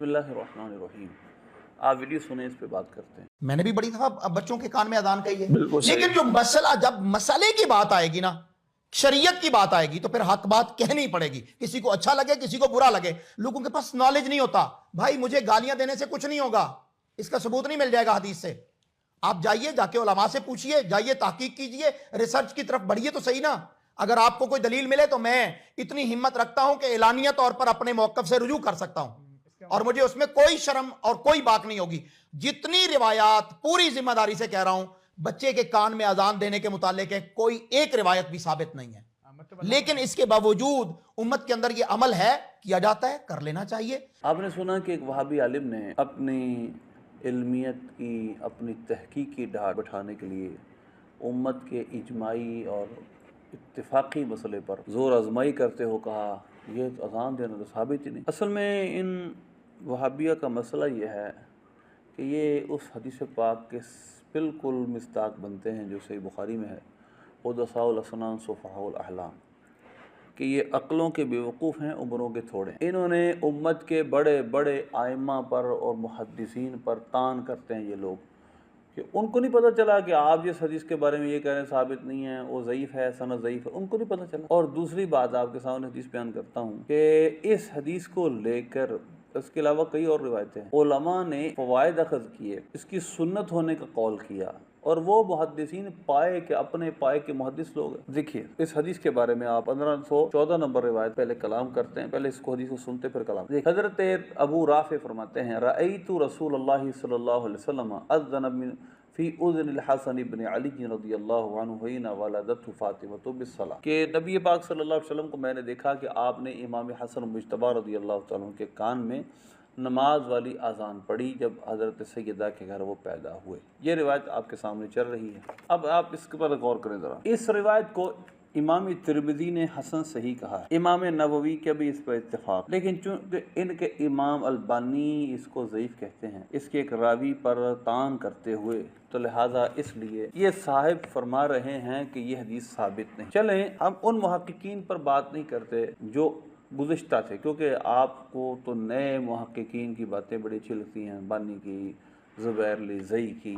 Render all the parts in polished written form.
बिस्मिल्लाहिर्रहमानिर्रहीम। आप वीडियो सुने, इस पे बात करते हैं। मैंने भी बड़ी दफा बच्चों के कान में अजान कही है, बिल्कुल सही। लेकिन जो जब मसले की बात आएगी ना, शरीयत की बात आएगी, तो फिर हक बात कहनी पड़ेगी। किसी को अच्छा लगे, किसी को बुरा लगे। लोगों के पास नॉलेज नहीं होता। भाई मुझे गालियां देने से कुछ नहीं होगा, इसका सबूत नहीं मिल जाएगा हदीस से। आप जाइए, जाके उलमा से पूछिए, जाइए तहकीक कीजिए, रिसर्च की तरफ बढ़िए तो सही ना। अगर आपको कोई दलील मिले तो मैं इतनी हिम्मत रखता हूं कि एलानिया तौर पर अपने मौकफ से रुजू कर सकता हूं, और मुझे उसमें कोई शर्म और कोई बात नहीं होगी। जितनी रिवायात, पूरी जिम्मेदारी से कह रहा हूं, बच्चे के कान में अजान देने के मुतालिक कोई एक रिवायत भी साबित नहीं है। लेकिन इसके बावजूद उम्मत के अंदर यह अमल है, किया जाता है, कर लेना चाहिए। आपने सुना कि एक वहाबी आलिम ने अपनी इल्मियत की, अपनी तहकीक की ढाल बैठाने के लिए उम्मत के इजमाई और इत्तिफाकी मसले पर ज़ोर आजमाई करते हो कहा यह तो अजान देना तो साबित ही नहीं। असल में इन वहाबिया का मसला यह है कि ये उस हदीस पाक के बिल्कुल मिस्ताक बनते हैं जो सही बुखारी में है, उदसाउल असनान सुफ़हाउल अहलाम, कि ये अक्लों के बेवकूफ़ हैं, उम्रों के थोड़े। इन्होंने उम्मत के बड़े बड़े आइमा पर और मुहद्दिसीन पर तान करते हैं ये लोग कि उनको नहीं पता चला कि आप जिस हदीस के बारे में ये कह रहे हैं साबित नहीं है, वो ज़ईफ़ है, सनद ज़ईफ़ है, उनको नहीं पता चला। और दूसरी बात आपके सामने हदीस बयान करता हूँ कि इस हदीस को लेकर इसके अलावा कई और रिवायतें हैं, उलमा ने फ़वाइद अख़ज़ किए, इसकी सुन्नत होने का कौल किया, और वो मुहद्दिसीन पाए के अपने पाए के मुहद्दिस लोग हैं। देखिए इस हदीस के बारे में आप 1514 नंबर रिवायत पहले कलाम करते हैं, पहले इसको हदीस को सुनते फिर कलाम। हज़रत अबू राफ़े फरमाते हैं, रअयतु रसूलुल्लाह सल्लल्लाहु अलैहि वसल्लम अज़्ज़न फ़ी उज़्निल हसन इब्न अली रज़ियल्लाहु अन्हु हिना वलदतहु फ़ातिमतु बिस्सलाह, कि नबी पाक सल्लल्लाहु अलैहि वसल्लम को मैंने देखा कि आपने इमाम हसन मुज्तबा रज़ियल्लाहु तआला अन्हु के कान में नमाज वाली आज़ान पढ़ी जब हज़रत सैयदा के घर वो पैदा हुए। ये रिवायत आपके सामने चल रही है। अब आप इसके पर गौर करें ज़रा। इस रिवायत को इमाम तिरमिज़ी ने हसन सही कहा है, इमाम नववी के भी इस पर इत्तेफाक, लेकिन चूँकि इनके इमाम अलबानी इसको ज़ईफ़ कहते हैं, इसके एक रावी पर तान करते हुए, तो लिहाजा इसलिए ये साहिब फरमा रहे हैं कि ये हदीस साबित नहीं। चलें हम उन मुहक्किकीन पर बात नहीं करते जो गुज़िश्ता थे, क्योंकि आपको तो नए मुहक्किकीन की बातें बड़ी अच्छी लगती हैं, बानी की, ज़ुबैर ज़ई की।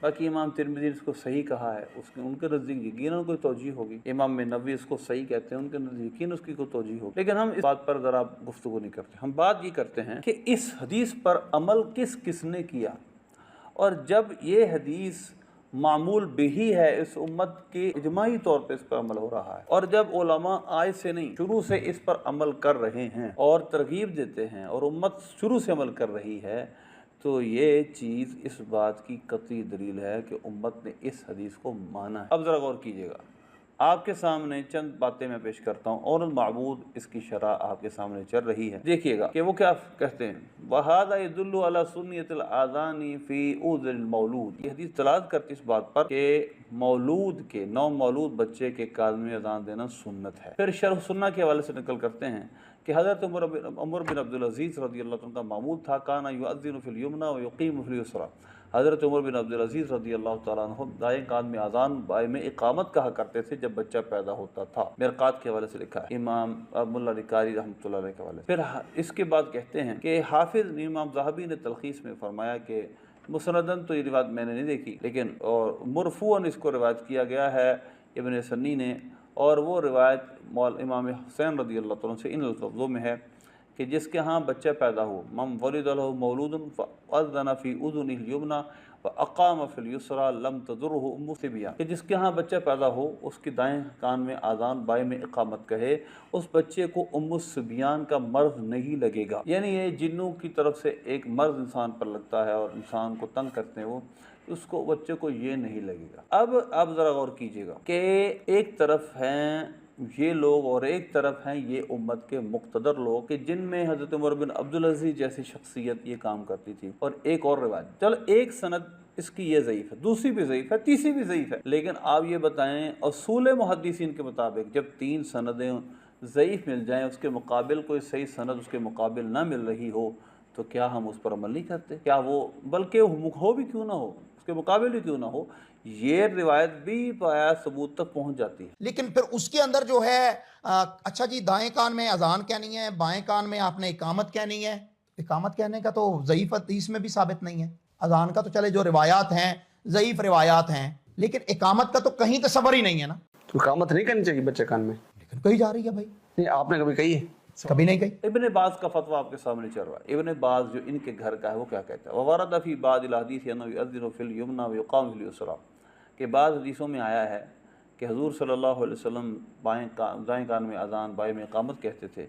बाकी इमाम तिरमिज़ी ने इसको सही कहा है, उसके उनके नज़दीक यकीनन कोई तौजीह होगी। इमाम नववी इसको सही कहते हैं, उनके नज़दीक यकीन उसकी कोई तौजीह होगी। लेकिन हम इस बात पर ज़रा गुफ्तगू नहीं करते। हम बात ये करते हैं कि इस हदीस पर अमल किस किसने किया, और जब ये हदीस मामूल बिही है, इस उम्मत के इजमाही तौर पे इस पर अमल हो रहा है, और जब उलमा आज से नहीं शुरू से इस पर अमल कर रहे हैं और तरगीब देते हैं और उम्मत शुरू से अमल कर रही है, तो ये चीज़ इस बात की कतई दलील है कि उम्मत ने इस हदीस को माना है। अब ज़रा गौर कीजिएगा, आपके सामने चंद बातें मैं पेश करता हूँ, और माबूद इसकी शरह आपके सामने चल रही है। देखिएगा कि वो क्या कहते हैं। वहादा यदुल्लु अला सुन्नतिल आज़ानी फ़ी उज़्निल मौलूद, ये हदीस दलालत करती इस बात पर कि मौलूद के, नौ मौलूद बच्चे के कान में अज़ान देना सुन्नत है। फिर शरह सुन्ना के हवाले से नकल करते हैं कि हज़रत उमर बिन अब्दुल अज़ीज़ रज़ियल्लाहु अन्हु का मामूल था, काना युअज़्ज़िनु फ़िल युमना व युक़ीमु फ़िल युसरा। हज़रत उमर बिन अब्दुल अज़ीज़ रज़ियल्लाहु तआला अन्हु दाएं कान में अज़ान, बाएं में इक़ामत कहा करते थे जब बच्चा पैदा होता था। मिरक़ात के हवाले से लिखा है, इमाम मुल्ला रिकारी रहमतुल्लाह अलैह के हवाले से। फिर इसके बाद कहते हैं कि हाफिज़ इमाम ज़हाबी ने तलख़ीस में फरमाया कि मुसनदन तो ये रिवायत मैंने नहीं देखी, लेकिन और मुरफ़ूअन इसको रिवायत किया गया है इब्न सन्नी ने, और वो रिवायत इमाम हुसैन रज़ियल्लाहु तआला से इन लफ्ज़ों में है कि जिसके यहाँ बच्चा पैदा हो, मम वलिद लहु मौलूदुन फ़अज़्ज़न फ़ी उज़ुनिल युमना व अक़ाम फ़िल युसरा लम तज़ुरहु उम्मु सिबियान, कि जिसके यहाँ बच्चा पैदा हो उसकी दाएं कान में आज़ान, बाएं में इक़ामत कहे, उस बच्चे को उम्मु सिबियान का मर्ज़ नहीं लगेगा। यानी ये जिन्नों की तरफ से एक मर्ज़ इंसान पर लगता है और इंसान को तंग करते हैं, वो उसको बच्चे को ये नहीं लगेगा। अब आप ज़रा गौर कीजिएगा कि एक तरफ हैं ये लोग और एक तरफ हैं ये उम्मत के मुक़्तदर लोग कि जिनमें हज़रत उमर बिन अब्दुल अज़ीज़ जैसी शख्सियत ये काम करती थी। और एक और रिवायत, चलो एक सनद इसकी ये ज़ईफ़ है, दूसरी भी ज़ईफ़ है, तीसरी भी ज़ईफ़ है, लेकिन आप ये बताएं असूल मुहद्दिसीन के मुताबिक जब तीन सनदें ज़ईफ़ मिल जाएँ, उसके मुकाबिल कोई सही सनद उसके मुकाबिल ना मिल रही हो, तो क्या हम उस पर अमल नहीं करते? क्या वो, बल्कि हो भी क्यों ना हो, उसके मुकाबिल भी क्यों ना हो, ये रिवायत भी पाया सबूत तक पहुंच जाती है। लेकिन फिर उसके अंदर जो है अच्छा जी दाएं कान में अजान कहनी है, बाएं कान में आपने इकामत कहनी है, اقامت کہنے کا تو ضعیف حدیث میں بھی ثابت نہیں ہے. اذان کا تو چلے جو روایات ہیں ضعیف روایات ہیں، لیکن اقامت کا تو کہیں تصور ہی نہیں ہے نا. تو اقامت نہیں کرنی چاہیے بچے کان میں، لیکن کہی جا رہی ہے بھائی. نہیں آپ نے کبھی کہی ہے؟ کبھی نہیں کہی. ابن باز کا فتویٰ آپ کے سامنے چل رہا ہے. ابن باز جو ان کے گھر کا ہے وہ کیا کہتا ہے؟ وَوَرَدَ فِي بَعْضِ الْحَدِيثِ أَنَّهُ يُؤَذِّنُ فِي الْيُمْنَى وَيُقَامُ فِي الْيُسْرَى، کہ بعض حدیثوں میں آیا ہے کہ حضور صلی اللہ علیہ وسلم دائیں کان میں اذان بائیں میں اقامت کہتے تھے،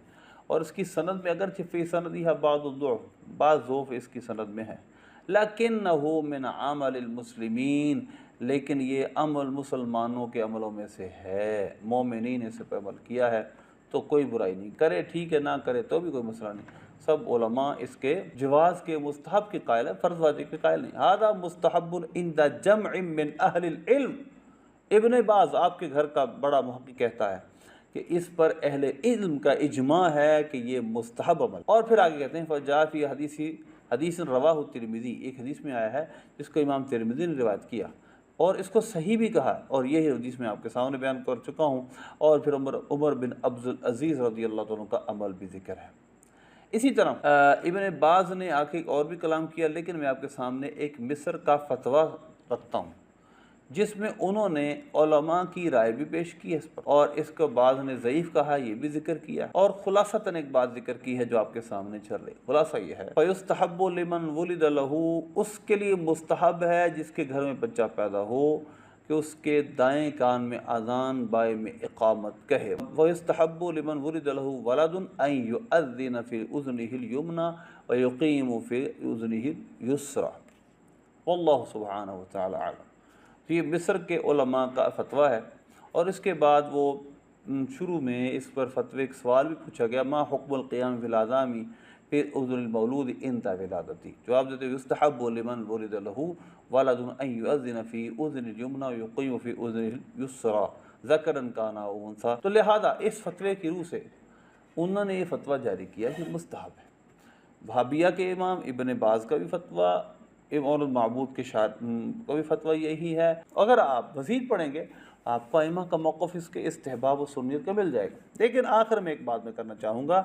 اور اس کی سند میں اگرچہ فی سندها بعض الضعف، بعض ضعف اس کی سند میں ہے، لکنہ من عمل المسلمین، لیکن یہ عمل مسلمانوں کے عملوں میں سے ہے، مومنین نے اس پر عمل کیا ہے تو کوئی برائی نہیں، کرے ٹھیک ہے، نہ کرے تو بھی کوئی مسئلہ نہیں. سب علماء اس کے جواز کے مستحب کے قائل ہیں، فرض واجب کے قائل نہیں. ھذا مستحب عند جمع من اہل العلم. ابن باز آپ کے گھر کا بڑا محقق کہتا ہے کہ اس پر اہل علم کا اجماع ہے کہ یہ مستحب عمل. اور پھر آگے کہتے ہیں فجاء فی حدیث رواہ الترمذی، ایک حدیث میں آیا ہے جس کو امام ترمذی نے روایت کیا اور اس کو صحیح بھی کہا، اور یہ حدیث میں آپ کے سامنے بیان کر چکا ہوں. اور پھر عمر بن عبد العزیز رضی اللہ عنہ کا عمل بھی ذکر ہے. اسی طرح ابن باز نے آگے اور بھی کلام کیا، لیکن میں آپ کے سامنے ایک مصر کا فتویٰ رکھتا ہوں جس میں انہوں نے علماء کی رائے بھی پیش کی ہے اس پر، اور اس کو بعض نے ضعیف کہا، یہ بھی ذکر کیا، اور خلاصتاً ایک بات ذکر کی ہے جو آپ کے سامنے چل رہی. خلاصہ یہ ہے فَيُسْتَحَبُّ لِمَنْ وُلِدَ لَهُ، اس کے لیے مستحب ہے جس کے گھر میں بچہ پیدا ہو کہ اس کے دائیں کان میں اذان بائیں میں اقامت کہے. وَيُسْتَحَبُّ لِمَنْ وُلِدَ لَهُ وَلَدٌ أَن يُؤَذِّنَ فِي أُذُنِهِ الْيُمْنَى وَيُقِيمُ فِي أُذُنِهِ الْيُسْرَى. واللہ سبحانہ وتعالی عالم. تو یہ مصر کے علماء کا فتویٰ ہے. اور اس کے بعد وہ شروع میں اس پر فتوے کا سوال بھی پوچھا گیا، ما حکم القیام فی الاذان فی اذن المولود انتا ولادتی. جواب دیتے یستحب لمن ولد له ولد ان یؤذن فی اذن الیمنی ویقیم فی اذن الیسری ذکرا کان او انثی. تو لہذا اس فتوے کی روح سے انہوں نے یہ فتویٰ جاری کیا کہ مستحب ہے. وہابیہ کے امام ابن باز کا بھی فتویٰ، امام المعبود کے کا بھی فتویٰ یہی ہے. اگر آپ مزید پڑھیں گے آپ کو ائمہ کا موقف اس کے استحباب و سنیت کا مل جائے گا. لیکن آخر میں ایک بات میں کرنا چاہوں گا،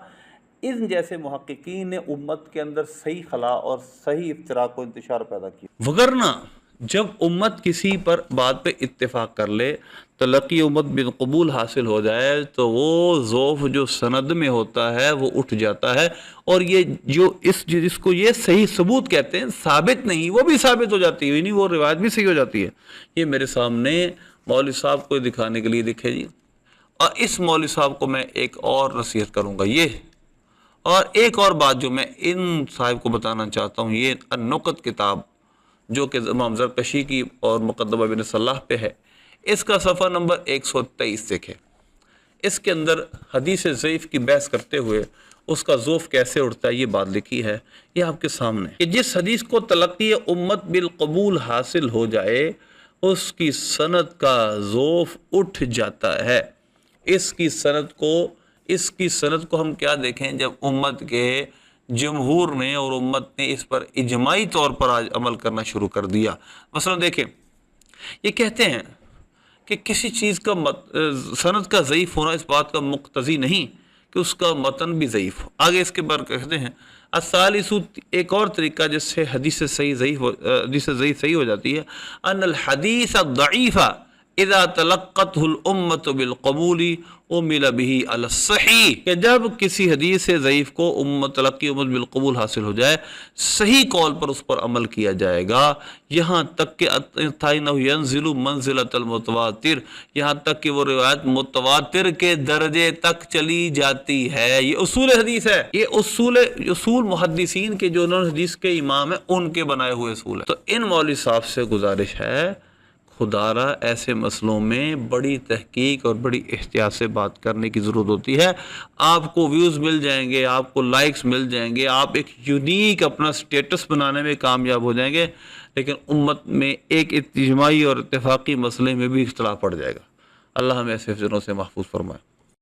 ان جیسے محققین نے امت کے اندر صحیح خلا اور صحیح افتراق و انتشار پیدا کیا. وگرنہ جب امت کسی پر بات پہ اتفاق کر لے، تلقی امت بالقبول حاصل ہو جائے تو وہ ضعف جو سند میں ہوتا ہے وہ اٹھ جاتا ہے، اور یہ جو جس کو یہ صحیح ثبوت کہتے ہیں ثابت نہیں، وہ بھی ثابت ہو جاتی ہے، نہیں وہ روایت بھی صحیح ہو جاتی ہے. یہ میرے سامنے مولوی صاحب کو دکھانے کے لیے لکھے جی. اور اس مولوی صاحب کو میں ایک اور نصیحت کروں گا، یہ اور ایک اور بات جو میں ان صاحب کو بتانا چاہتا ہوں، یہ النقط کتاب جو کہ امام زرکشی کی اور مقدمہ ابن صلاح پہ ہے، اس کا صفحہ نمبر 123 دیکھیں. اس کے اندر حدیث ضعیف کی بحث کرتے ہوئے اس کا ضعف کیسے اٹھتا ہے یہ بات لکھی ہے. یہ آپ کے سامنے کہ جس حدیث کو تلقی امت بالقبول حاصل ہو جائے اس کی سند کا ضعف اٹھ جاتا ہے. اس کی سند کو ہم کیا دیکھیں، جب امت کے جمہور نے اور امت نے اس پر اجماعی طور پر آج عمل کرنا شروع کر دیا. مثلا دیکھیں، یہ کہتے ہیں کہ کسی چیز کا سند کا ضعیف ہونا اس بات کا مقتضی نہیں کہ اس کا متن بھی ضعیف ہو. آگے اس کے بعد کہتے ہیں الثالث، ایک اور طریقہ جس سے حدیث ضعیف صحیح ہو جاتی ہے، ان الحدیث الضعیف اذا تلقته الامت بالقبول عمل به علی الصحیح، کہ جب کسی حدیث ضعیف کو تلقی امت بالقبول حاصل ہو جائے صحیح قول پر اس پر عمل کیا جائے گا، یہاں تک کہ ينزل منزلۃ المتواتر، یہاں تک کہ وہ روایت متواتر کے درجے تک چلی جاتی ہے. یہ اصول حدیث ہے، یہ اصول محدثین کے جو انہوں نے حدیث کے امام ہیں ان کے بنائے ہوئے اصول ہیں. تو ان مولوی صاحب سے گزارش ہے خدا را ایسے مسئلوں میں بڑی تحقیق اور بڑی احتیاط سے بات کرنے کی ضرورت ہوتی ہے. آپ کو ویوز مل جائیں گے، آپ کو لائکس مل جائیں گے، آپ ایک یونیک اپنا سٹیٹس بنانے میں کامیاب ہو جائیں گے، لیکن امت میں ایک اجتماعی اور اتفاقی مسئلے میں بھی اختلاف پڑ جائے گا. اللہ ہمیں ایسے فتنوں سے محفوظ فرمائے.